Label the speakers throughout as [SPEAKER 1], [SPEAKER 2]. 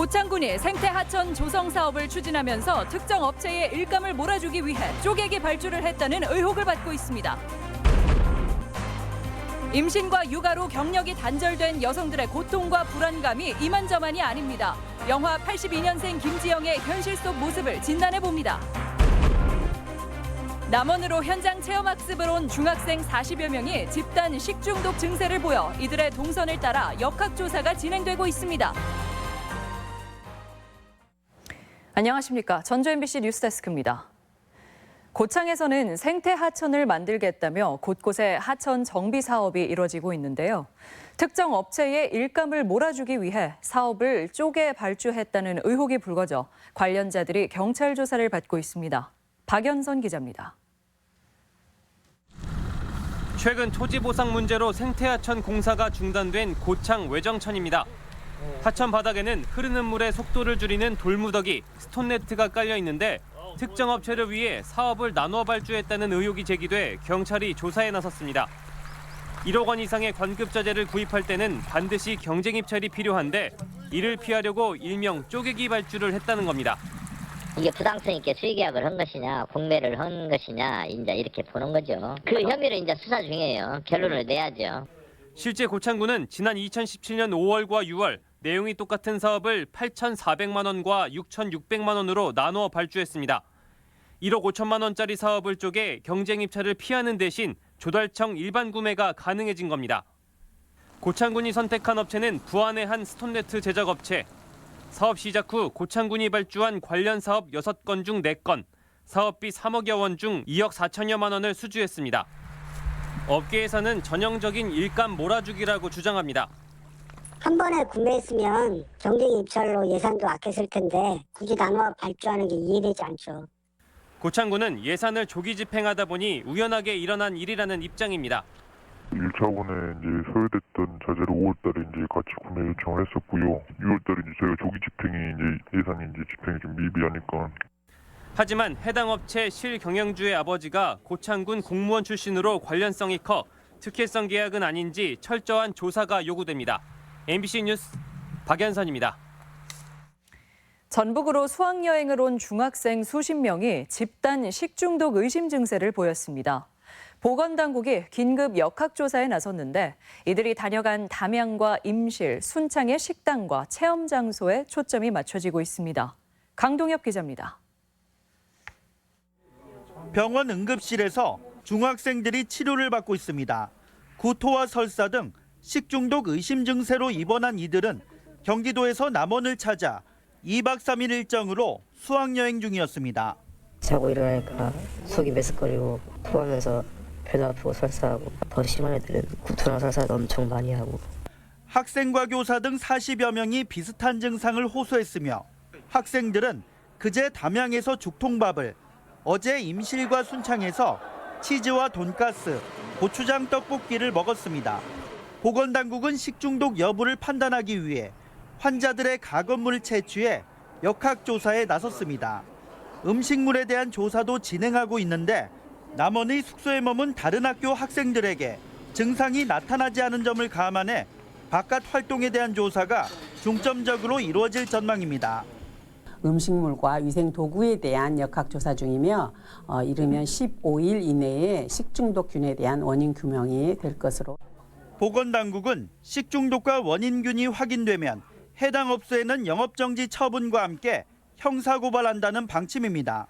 [SPEAKER 1] 고창군이 생태 하천 조성 사업을 추진하면서 특정 업체의 일감을 몰아주기 위해 쪼개기 발주를 했다는 의혹을 받고 있습니다. 임신과 육아로 경력이 단절된 여성들의 고통과 불안감이 이만저만이 아닙니다. 영화 82년생 김지영의 현실 속 모습을 진단해봅니다. 남원으로 현장 체험학습을 온 중학생 40여 명이 집단 식중독 증세를 보여 이들의 동선을 따라 역학조사가 진행되고 있습니다. 안녕하십니까. 전주 MBC 뉴스데스크입니다. 고창에서는 생태 하천을 만들겠다며 곳곳에 하천 정비 사업이 이뤄지고 있는데요. 특정 업체의 일감을 몰아주기 위해 사업을 쪼개 발주했다는 의혹이 불거져 관련자들이 경찰 조사를 받고 있습니다. 박연선 기자입니다.
[SPEAKER 2] 최근 토지 보상 문제로 생태하천 공사가 중단된 고창 외정천입니다. 하천 바닥에는 흐르는 물의 속도를 줄이는 돌무더기, 스톤네트가 깔려 있는데 특정 업체를 위해 사업을 나눠 발주했다는 의혹이 제기돼 경찰이 조사에 나섰습니다. 1억 원 이상의 관급자재를 구입할 때는 반드시 경쟁 입찰이 필요한데 이를 피하려고 일명 쪼개기 발주를 했다는 겁니다.
[SPEAKER 3] 이게 부당성 있게 수의계약을 한 것이냐, 공매를 한 것이냐, 이제 이렇게 보는 거죠. 그 혐의를 이제 수사 중이에요. 결론을 내야죠.
[SPEAKER 2] 실제 고창군은 지난 2017년 5월과 6월 내용이 똑같은 사업을 8,400만 원과 6,600만 원으로 나누어 발주했습니다. 1억 5천만 원짜리 사업을 쪼개 경쟁 입찰을 피하는 대신 조달청 일반 구매가 가능해진 겁니다. 고창군이 선택한 업체는 부안의 한 스톤네트 제작 업체. 사업 시작 후 고창군이 발주한 관련 사업 6건 중 4건, 사업비 3억여 원 중 2억 4천여만 원을 수주했습니다. 업계에서는 전형적인 일감 몰아주기라고 주장합니다.
[SPEAKER 4] 한 번에 구매했으면 경쟁 입찰로 예산도 아꼈을 텐데 굳이 나눠 발주하는 게 이해되지 않죠.
[SPEAKER 2] 고창군은 예산을 조기 집행하다 보니 우연하게 일어난 일이라는 입장입니다.
[SPEAKER 5] 1차원에 이제 소요됐던 자재를 5월달에 이제 같이 구매 요청을 했었고요. 6월달에 이제 저희가 조기 집행이 이제 예산이 이제 집행이 좀 미비하니까.
[SPEAKER 2] 하지만 해당 업체 실경영주의 아버지가 고창군 공무원 출신으로 관련성이 커 특혜성 계약은 아닌지 철저한 조사가 요구됩니다. MBC 뉴스 박연선입니다.
[SPEAKER 1] 전북으로 수학여행을 온 중학생 수십 명이 집단 식중독 의심 증세를 보였습니다. 보건당국이 긴급 역학조사에 나섰는데 이들이 다녀간 담양과 임실, 순창의 식당과 체험 장소에 초점이 맞춰지고 있습니다. 강동엽 기자입니다.
[SPEAKER 6] 병원 응급실에서 중학생들이 치료를 받고 있습니다. 구토와 설사 등 식중독 의심 증세로 입원한 이들은 경기도에서 남원을 찾아 2박 3일 일정으로 수학여행 중이었습니다.
[SPEAKER 7] 자고 일어나니까 속이 메스꺼리고 토하면서 배도 아프고 설사하고 더 심한 애들은 구토나 설사도 엄청 많이 하고.
[SPEAKER 6] 학생과 교사 등 40여 명이 비슷한 증상을 호소했으며 학생들은 그제 담양에서 죽통밥을, 어제 임실과 순창에서 치즈와 돈가스, 고추장 떡볶이를 먹었습니다. 보건당국은 식중독 여부를 판단하기 위해 환자들의 가건물을 채취해 역학조사에 나섰습니다. 음식물에 대한 조사도 진행하고 있는데 남원의 숙소에 머문 다른 학교 학생들에게 증상이 나타나지 않은 점을 감안해 바깥 활동에 대한 조사가 중점적으로 이루어질 전망입니다.
[SPEAKER 8] 음식물과 위생 도구에 대한 역학조사 중이며 이르면 15일 이내에 식중독균에 대한 원인 규명이 될 것으로.
[SPEAKER 6] 보건당국은 식중독과 원인균이 확인되면 해당 업소에는 영업정지 처분과 함께 형사고발한다는 방침입니다.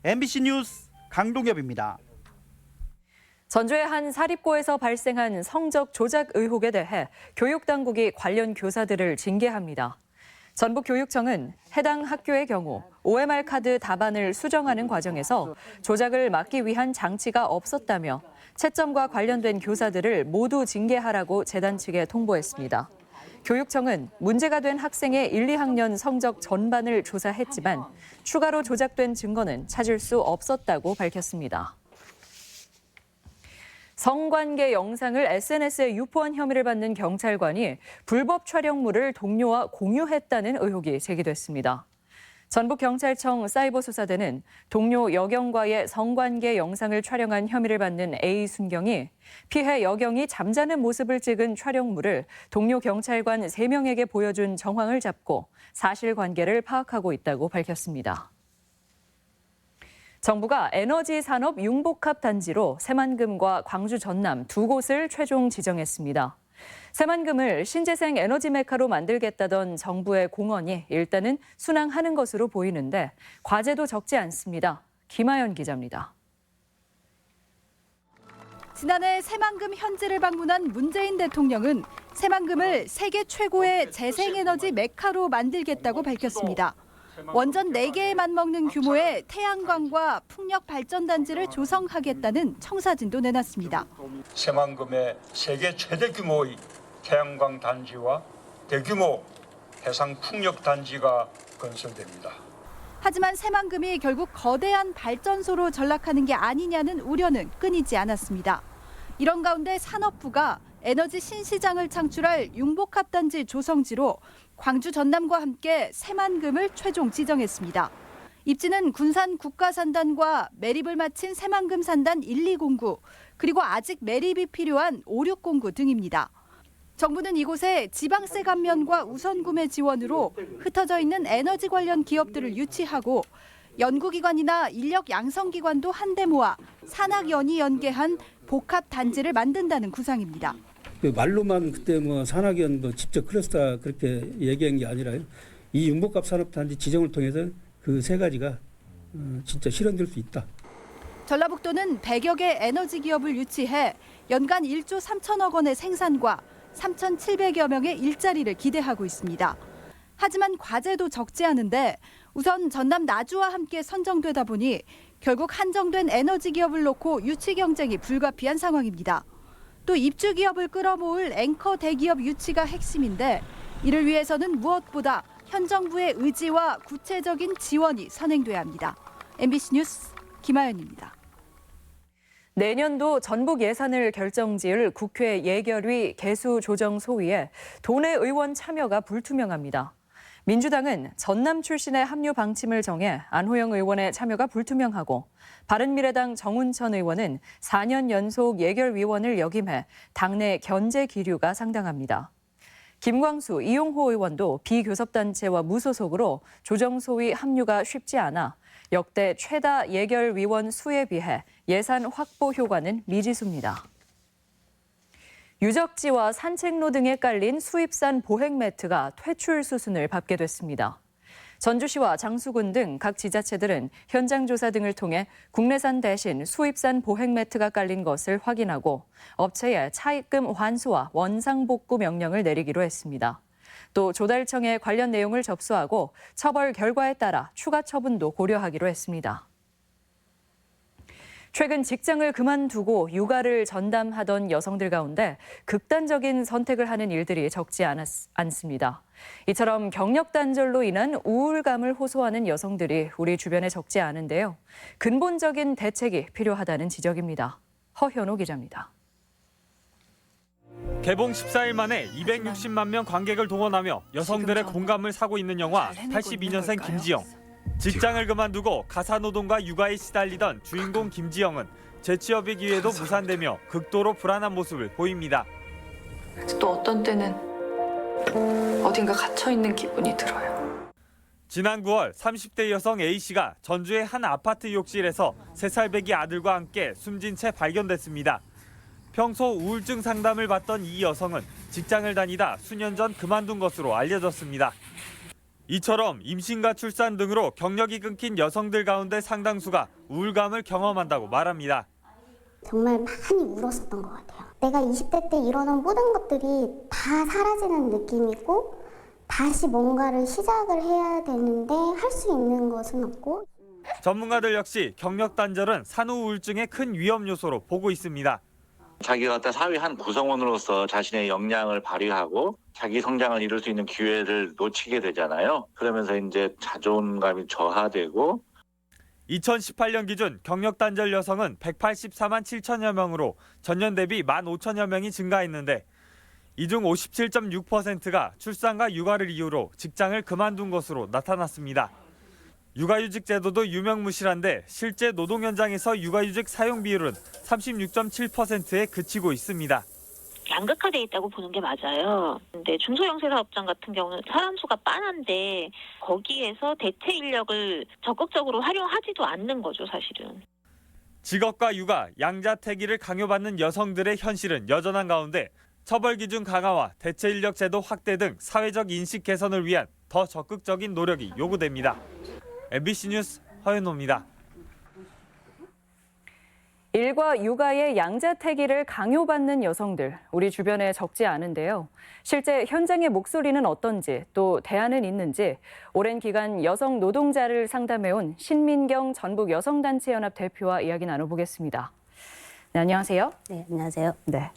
[SPEAKER 6] MBC 뉴스 강동엽입니다.
[SPEAKER 1] 전주의 한 사립고에서 발생한 성적 조작 의혹에 대해 교육당국이 관련 교사들을 징계합니다. 전북교육청은 해당 학교의 경우 OMR 카드 답안을 수정하는 과정에서 조작을 막기 위한 장치가 없었다며 채점과 관련된 교사들을 모두 징계하라고 재단 측에 통보했습니다. 교육청은 문제가 된 학생의 1, 2학년 성적 전반을 조사했지만 추가로 조작된 증거는 찾을 수 없었다고 밝혔습니다. 성관계 영상을 SNS에 유포한 혐의를 받는 경찰관이 불법 촬영물을 동료와 공유했다는 의혹이 제기됐습니다. 전북경찰청 사이버수사대는 동료 여경과의 성관계 영상을 촬영한 혐의를 받는 A 순경이 피해 여경이 잠자는 모습을 찍은 촬영물을 동료 경찰관 3명에게 보여준 정황을 잡고 사실관계를 파악하고 있다고 밝혔습니다. 정부가 에너지 산업 융복합 단지로 새만금과 광주 전남 2곳을 최종 지정했습니다. 새만금을 신재생 에너지 메카로 만들겠다던 정부의 공언이 일단은 순항하는 것으로 보이는데 과제도 적지 않습니다. 김하연 기자입니다.
[SPEAKER 9] 지난해 새만금 현지를 방문한 문재인 대통령은 새만금을 세계 최고의 재생에너지 메카로 만들겠다고 밝혔습니다. 원전 4개에 맞먹는 규모의 태양광과 풍력 발전단지를 조성하겠다는 청사진도 내놨습니다.
[SPEAKER 10] 새만금의 세계 최대 규모의 태양광 단지와 대규모 해상 풍력 단지가 건설됩니다.
[SPEAKER 9] 하지만 새만금이 결국 거대한 발전소로 전락하는 게 아니냐는 우려는 끊이지 않았습니다. 이런 가운데 산업부가 에너지 신시장을 창출할 융복합 단지 조성지로 광주 전남과 함께 새만금을 최종 지정했습니다. 입지는 군산 국가산단과 매립을 마친 새만금 산단 1, 2공구, 그리고 아직 매립이 필요한 5, 6공구 등입니다. 정부는 이곳에 지방세 감면과 우선 구매 지원으로 흩어져 있는 에너지 관련 기업들을 유치하고 연구기관이나 인력 양성기관도 한데 모아 산학연이 연계한 복합 단지를 만든다는 구상입니다.
[SPEAKER 11] 말로만 그때 산학연 직접 클러스터 그렇게 얘기한 게 아니라요. 이 융복합 산업단지 지정을 통해서 그 3가지가 진짜 실현될 수 있다.
[SPEAKER 9] 전라북도는 100여 개 에너지 기업을 유치해 연간 1조 3천억 원의 생산과 3,700여 명의 일자리를 기대하고 있습니다. 하지만 과제도 적지 않은데 우선 전남 나주와 함께 선정되다 보니 결국 한정된 에너지 기업을 놓고 유치 경쟁이 불가피한 상황입니다. 또 입주 기업을 끌어모을 앵커 대기업 유치가 핵심인데 이를 위해서는 무엇보다 현 정부의 의지와 구체적인 지원이 선행돼야 합니다. MBC 뉴스 김하연입니다.
[SPEAKER 1] 내년도 전북 예산을 결정지을 국회 예결위 개수조정소위에 도내 의원 참여가 불투명합니다. 민주당은 전남 출신의 합류 방침을 정해 안호영 의원의 참여가 불투명하고 바른미래당 정운천 의원은 4년 연속 예결위원을 역임해 당내 견제 기류가 상당합니다. 김광수, 이용호 의원도 비교섭단체와 무소속으로 조정소위 합류가 쉽지 않아 역대 최다 예결위원 수에 비해 예산 확보 효과는 미지수입니다. 유적지와 산책로 등에 깔린 수입산 보행 매트가 퇴출 수순을 밟게 됐습니다. 전주시와 장수군 등 각 지자체들은 현장 조사 등을 통해 국내산 대신 수입산 보행 매트가 깔린 것을 확인하고 업체에 차입금 환수와 원상복구 명령을 내리기로 했습니다. 또 조달청에 관련 내용을 접수하고 처벌 결과에 따라 추가 처분도 고려하기로 했습니다. 최근 직장을 그만두고 육아를 전담하던 여성들 가운데 극단적인 선택을 하는 일들이 적지 않습니다. 이처럼 경력 단절로 인한 우울감을 호소하는 여성들이 우리 주변에 적지 않은데요. 근본적인 대책이 필요하다는 지적입니다. 허현호 기자입니다.
[SPEAKER 2] 개봉 14일 만에 260만 명 관객을 동원하며 여성들의 공감을 사고 있는 영화 82년생 김지영. 직장을 그만두고 가사노동과 육아에 시달리던 주인공 김지영은 재취업의 기회도 무산되며 극도로 불안한 모습을 보입니다.
[SPEAKER 12] 또 어떤 때는 어딘가 갇혀있는 기분이 들어요.
[SPEAKER 2] 지난 9월 30대 여성 A씨가 전주의 한 아파트 욕실에서 3살배기 아들과 함께 숨진 채 발견됐습니다. 평소 우울증 상담을 받던 이 여성은 직장을 다니다 수년 전 그만둔 것으로 알려졌습니다. 이처럼 임신과 출산 등으로 경력이 끊긴 여성들 가운데 상당수가 우울감을 경험한다고 말합니다.
[SPEAKER 13] 정말 많이 울었었던 것 같아요. 내가 20대 때 이뤄놓은 모든 것들이 다 사라지는 느낌이고 다시 뭔가를 시작을 해야 되는데 할 수 있는 것은 없고.
[SPEAKER 2] 전문가들 역시 경력 단절은 산후 우울증의 큰 위험 요소로 보고 있습니다.
[SPEAKER 14] 자기가 어떤 사회 한 구성원으로서 자신의 역량을 발휘하고 자기 성장을 이룰 수 있는 기회를 놓치게 되잖아요. 그러면서 이제 자존감이 저하되고
[SPEAKER 2] 2018년 기준 경력 단절 여성은 184만 7천여 명으로 전년 대비 1만 5천여 명이 증가했는데 이 중 57.6%가 출산과 육아를 이유로 직장을 그만둔 것으로 나타났습니다.
[SPEAKER 15] 육아휴직 제도도 유명무실한데 실제 노동 현장에서 육아휴직 사용 비율은 36.7%에 그치고 있습니다.
[SPEAKER 16] 양극화돼 있다고 보는 게 맞아요. 근데 중소형제사업장 같은 경우는 사람 수가 빤한데 거기에서 대체 인력을 적극적으로 활용하지도 않는 거죠, 사실은.
[SPEAKER 15] 직업과 육아, 양자택일을 강요받는 여성들의 현실은 여전한 가운데 처벌 기준 강화와 대체 인력 제도 확대 등 사회적 인식 개선을 위한 더 적극적인 노력이 요구됩니다. MBC 뉴스 허윤호입니다.
[SPEAKER 1] 일과 육아의 양자택일을 강요받는 여성들, 우리 주변에 적지 않은데요. 실제 현장의 목소리는 어떤지, 또 대안은 있는지 오랜 기간 여성 노동자를 상담해온 신민경 전북여성단체연합 대표와 이야기 나눠보겠습니다. 네, 안녕하세요.
[SPEAKER 17] 네, 안녕하세요.
[SPEAKER 1] 네,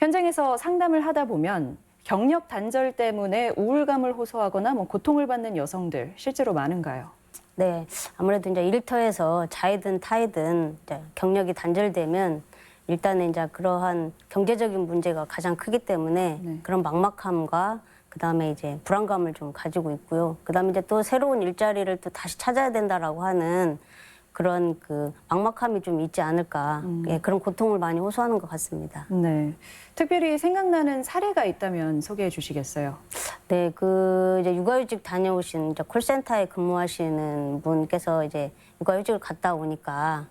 [SPEAKER 1] 현장에서 상담을 하다 보면 경력 단절 때문에 우울감을 호소하거나 고통을 받는 여성들 실제로 많은가요?
[SPEAKER 17] 네, 아무래도 이제 일터에서 자이든 타이든 이제 경력이 단절되면 일단은 이제 그러한 경제적인 문제가 가장 크기 때문에 그런 막막함과 그다음에 이제 불안감을 좀 가지고 있고요. 그다음에 이제 또 새로운 일자리를 또 다시 찾아야 된다라고 하는 그런 그 막막함이 좀 있지 않을까. 예, 그런 고통을 많이 호소하는 것 같습니다.
[SPEAKER 1] 네, 특별히 생각나는 사례가 있다면 소개해 주시겠어요?
[SPEAKER 17] 네, 그 이제 육아휴직 다녀오신 이제 콜센터에 근무하시는 분께서 이제 육아휴직을 갔다 오니까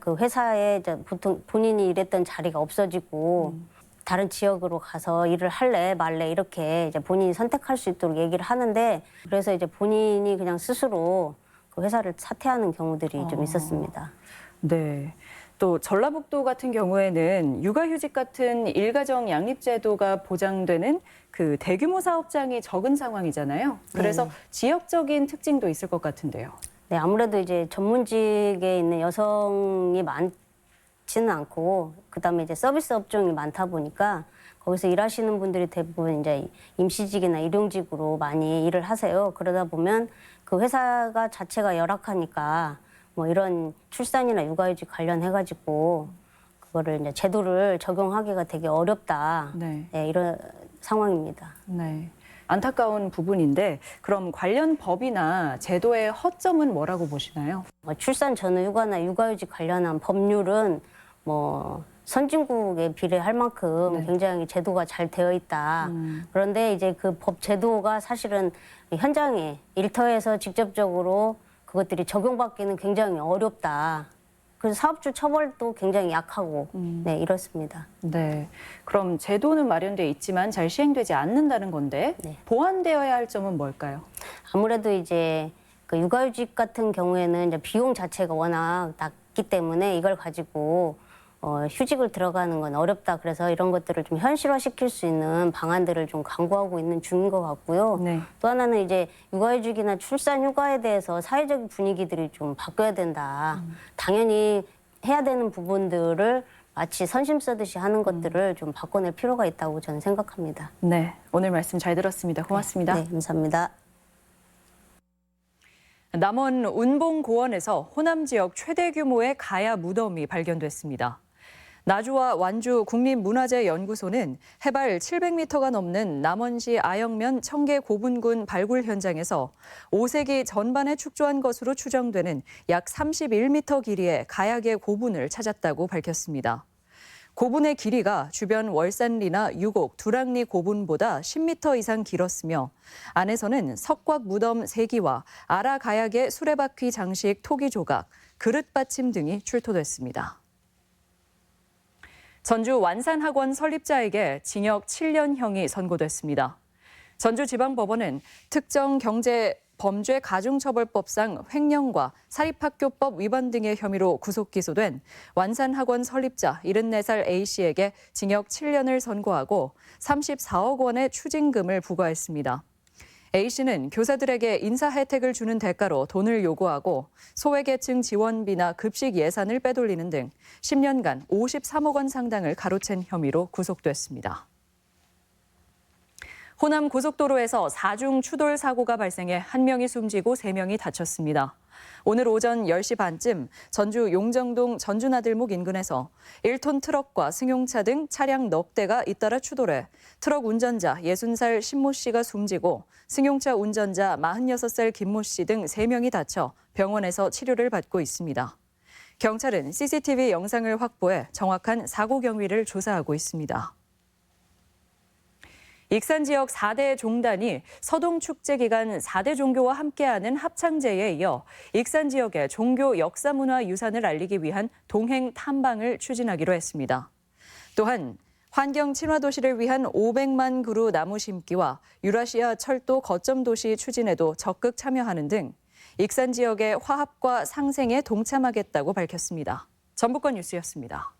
[SPEAKER 17] 그 회사에 이제 보통 본인이 일했던 자리가 없어지고 다른 지역으로 가서 일을 할래 말래 이렇게 이제 본인이 선택할 수 있도록 얘기를 하는데 그래서 이제 본인이 그냥 스스로 그 회사를 사퇴하는 경우들이 좀 있었습니다.
[SPEAKER 1] 네. 또 전라북도 같은 경우에는 육아휴직 같은 일가정 양립제도가 보장되는 그 대규모 사업장이 적은 상황이잖아요. 그래서 지역적인 특징도 있을 것 같은데요.
[SPEAKER 17] 네, 아무래도 이제 전문직에 있는 여성이 많지는 않고 그다음에 이제 서비스 업종이 많다 보니까 거기서 일하시는 분들이 대부분 이제 임시직이나 일용직으로 많이 일을 하세요. 그러다 보면 그 회사가 자체가 열악하니까 뭐 이런 출산이나 육아휴직 관련해가지고 그거를 이제 제도를 적용하기가 되게 어렵다. 네, 이런 상황입니다.
[SPEAKER 1] 네. 안타까운 부분인데 그럼 관련 법이나 제도의 허점은 뭐라고 보시나요?
[SPEAKER 17] 출산 전후 육아나 육아휴직 관련한 법률은 뭐 선진국에 비례할 만큼 굉장히 제도가 잘 되어 있다. 그런데 이제 그 법 제도가 사실은 현장에 일터에서 직접적으로 그것들이 적용받기는 굉장히 어렵다. 그래서 사업주 처벌도 굉장히 약하고 네, 이렇습니다.
[SPEAKER 1] 네. 그럼 제도는 마련돼 있지만 잘 시행되지 않는다는 건데 보완되어야 할 점은 뭘까요?
[SPEAKER 17] 아무래도 이제 그 육아휴직 같은 경우에는 이제 비용 자체가 워낙 낮기 때문에 이걸 가지고 휴직을 들어가는 건 어렵다. 그래서 이런 것들을 좀 현실화시킬 수 있는 방안들을 좀 강구하고 있는 중인 것 같고요. 또 하나는 이제 육아휴직이나 출산 휴가에 대해서 사회적인 분위기들이 좀 바뀌어야 된다. 당연히 해야 되는 부분들을 마치 선심 쓰듯이 하는 것들을 좀 바꿔낼 필요가 있다고 저는 생각합니다.
[SPEAKER 1] 네, 오늘 말씀 잘 들었습니다. 고맙습니다.
[SPEAKER 17] 네, 감사합니다.
[SPEAKER 1] 남원 운봉고원에서 호남 지역 최대 규모의 가야 무덤이 발견됐습니다. 나주와 완주 국립문화재연구소는 해발 700m가 넘는 남원시 아영면 청계 고분군 발굴 현장에서 5세기 전반에 축조한 것으로 추정되는 약 31m 길이의 가야계 고분을 찾았다고 밝혔습니다. 고분의 길이가 주변 월산리나 유곡, 두랑리 고분보다 10m 이상 길었으며 안에서는 석곽 무덤 3기와 아라 가야계 수레바퀴 장식 토기 조각, 그릇 받침 등이 출토됐습니다. 전주 완산학원 설립자에게 징역 7년형이 선고됐습니다. 전주지방법원은 특정 경제범죄 가중처벌법상 횡령과 사립학교법 위반 등의 혐의로 구속 기소된 완산학원 설립자 74살 A씨에게 징역 7년을 선고하고 34억 원의 추징금을 부과했습니다. A씨는 교사들에게 인사 혜택을 주는 대가로 돈을 요구하고 소외계층 지원비나 급식 예산을 빼돌리는 등 10년간 53억 원 상당을 가로챈 혐의로 구속됐습니다. 호남 고속도로에서 4중 추돌 사고가 발생해 1명이 숨지고 3명이 다쳤습니다. 오늘 오전 10시 반쯤 전주 용정동 전주나들목 인근에서 1톤 트럭과 승용차 등 차량 넉 대가 잇따라 추돌해 트럭 운전자 60살 신모 씨가 숨지고 승용차 운전자 46살 김모 씨 등 3명이 다쳐 병원에서 치료를 받고 있습니다. 경찰은 CCTV 영상을 확보해 정확한 사고 경위를 조사하고 있습니다. 익산 지역 4대 종단이 서동 축제 기간 4대 종교와 함께하는 합창제에 이어 익산 지역의 종교 역사문화 유산을 알리기 위한 동행 탐방을 추진하기로 했습니다. 또한 환경 친화 도시를 위한 500만 그루 나무 심기와 유라시아 철도 거점 도시 추진에도 적극 참여하는 등 익산 지역의 화합과 상생에 동참하겠다고 밝혔습니다. 전북권 뉴스였습니다.